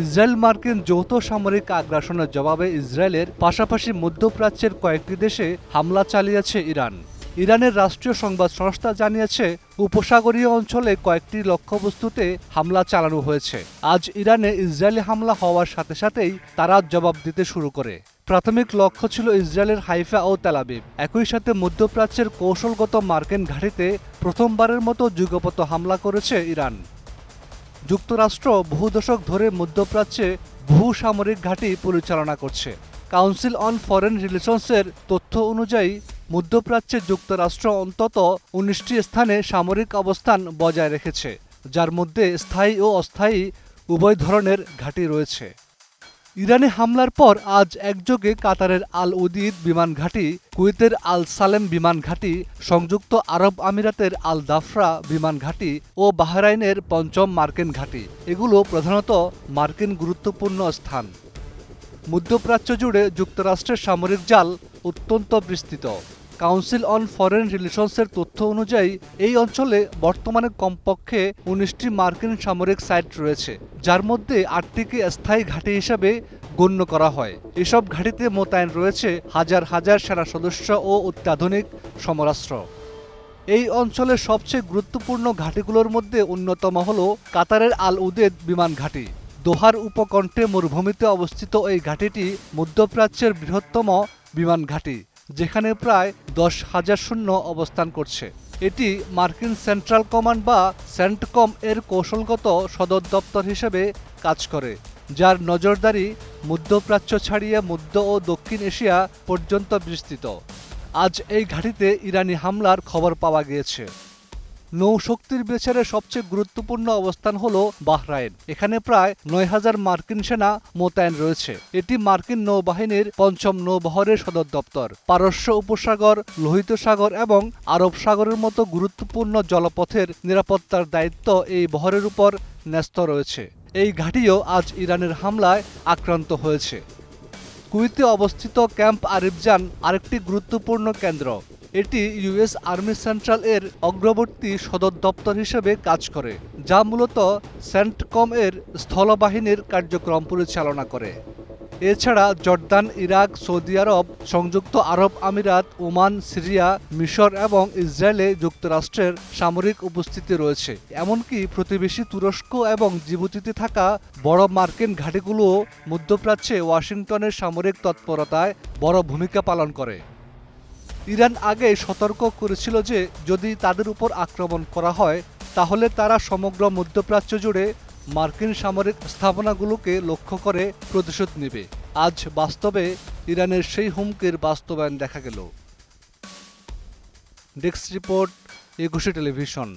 Israel মার্কিন যৌথ সামরিক আগ্রাসনের জবাবে ইসরায়েলের পাশাপাশি মধ্যপ্রাচ্যের কয়েকটি দেশে হামলা চালিয়েছে ইরান। ইরানের রাষ্ট্রীয় সংবাদ সংস্থা জানিয়েছে, উপসাগরীয় অঞ্চলে কয়েকটি লক্ষ্যবস্তুতে হামলা চালানো হয়েছে। আজ ইরানে ইসরায়েলি হামলা হওয়ার সাথে সাথেই তারা জবাব দিতে শুরু করে। প্রাথমিক লক্ষ্য ছিল ইসরায়েলের হাইফা ও তেল আবিব। একই সাথে মধ্যপ্রাচ্যের কৌশলগত মার্কিন ঘাঁটিতে প্রথমবারের মতো যুগপৎ হামলা করেছে ইরান। যুক্তরাষ্ট্র বহু দশক ধরে মধ্যপ্রাচ্যে বহু সামরিক ঘাঁটি পরিচালনা করছে। কাউন্সিল অন ফরেন রিলেশনসের তথ্য অনুযায়ী মধ্যপ্রাচ্যে যুক্তরাষ্ট্র অন্তত ১৯টি স্থানে সামরিক অবস্থান বজায় রেখেছে, যার মধ্যে স্থায়ী ও অস্থায়ী উভয় ধরনের ঘাঁটি রয়েছে। ইরানি হামলার পর আজ একযোগে কাতারের আল উদিদ বিমান ঘাঁটি, কুয়েতের আল সালেম বিমান ঘাঁটি, সংযুক্ত আরব আমিরাতের আল দাফরা বিমান ঘাঁটি ও বাহরাইনের পঞ্চম মার্কিন ঘাঁটি, এগুলো প্রধানত মার্কিন গুরুত্বপূর্ণ স্থান। মধ্যপ্রাচ্য জুড়ে যুক্তরাষ্ট্রের সামরিক জাল অত্যন্ত বিস্তৃত। কাউন্সিল অন ফরেন রিলেশনসের তথ্য অনুযায়ী এই অঞ্চলে বর্তমানে কমপক্ষে ১৯টি মার্কিন সামরিক সাইট রয়েছে, যার মধ্যে ৮টিকে স্থায়ী ঘাঁটি হিসাবে গণ্য করা হয়। এসব ঘাঁটিতে মোতায়েন রয়েছে হাজার হাজার সেনা সদস্য ও অত্যাধুনিক সমরাস্ত্র। এই অঞ্চলের সবচেয়ে গুরুত্বপূর্ণ ঘাঁটিগুলোর মধ্যে অন্যতম হল কাতারের আল উদেদ বিমান ঘাঁটি। দোহার উপকণ্ঠে মরুভূমিতে অবস্থিত এই ঘাঁটিটি মধ্যপ্রাচ্যের বৃহত্তম বিমান ঘাঁটি, যেখানে প্রায় ১০,০০০ সৈন্য অবস্থান করছে। এটি মার্কিন সেন্ট্রাল কমান্ড বা সেন্টকম এর কৌশলগত সদর দপ্তর হিসেবে কাজ করে, যার নজরদারি মধ্যপ্রাচ্য ছাড়িয়ে মধ্য ও দক্ষিণ এশিয়া পর্যন্ত বিস্তৃত। আজ এই ঘাঁটিতে ইরানি হামলার খবর পাওয়া গিয়েছে। নৌশক্তির বিচারে সবচেয়ে গুরুত্বপূর্ণ অবস্থান হল বাহরাইন। এখানে প্রায় ৯,০০০ মার্কিন সেনা মোতায়েন রয়েছে। এটি মার্কিন নৌবাহিনীর পঞ্চম নৌবহরের সদর দপ্তর। পারস্য উপসাগর, লোহিত সাগর এবং আরব সাগরের মতো গুরুত্বপূর্ণ জলপথের নিরাপত্তার দায়িত্ব এই বহরের উপর ন্যস্ত রয়েছে। এই ঘাঁটিও আজ ইরানের হামলায় আক্রান্ত হয়েছে। কুয়েতে অবস্থিত ক্যাম্প আরিফজান আরেকটি গুরুত্বপূর্ণ কেন্দ্র। এটি ইউএস আর্মি সেন্ট্রাল এর অগ্রবর্তী সদর দপ্তর হিসেবে কাজ করে, যা মূলত সেন্টকম এর স্থলবাহিনীর কার্যক্রম পরিচালনা করে। এছাড়া জর্দান, ইরাক, সৌদি আরব, সংযুক্ত আরব আমিরাত, ওমান, সিরিয়া, মিশর এবং ইসরায়েলে যুক্তরাষ্ট্রের সামরিক উপস্থিতি রয়েছে। এমনকি প্রতিবেশী তুরস্ক এবং জিবুতিতে থাকা বড় মার্কিন ঘাঁটিগুলোও মধ্যপ্রাচ্যে ওয়াশিংটনের সামরিক তৎপরতায় বড় ভূমিকা পালন করে। ইরান আগেই সতর্ক করেছিল যে যদি তাদের উপর আক্রমণ করা হয়, তাহলে তারা সমগ্র মধ্যপ্রাচ্য জুড়ে মার্কিন সামরিক স্থাপনাগুলোকে লক্ষ্য করে প্রতিশোধ নেবে। আজ বাস্তবে ইরানের সেই হুমকির বাস্তবায়ন দেখা গেল। ডেস্ক রিপোর্ট, একুশে টেলিভিশন।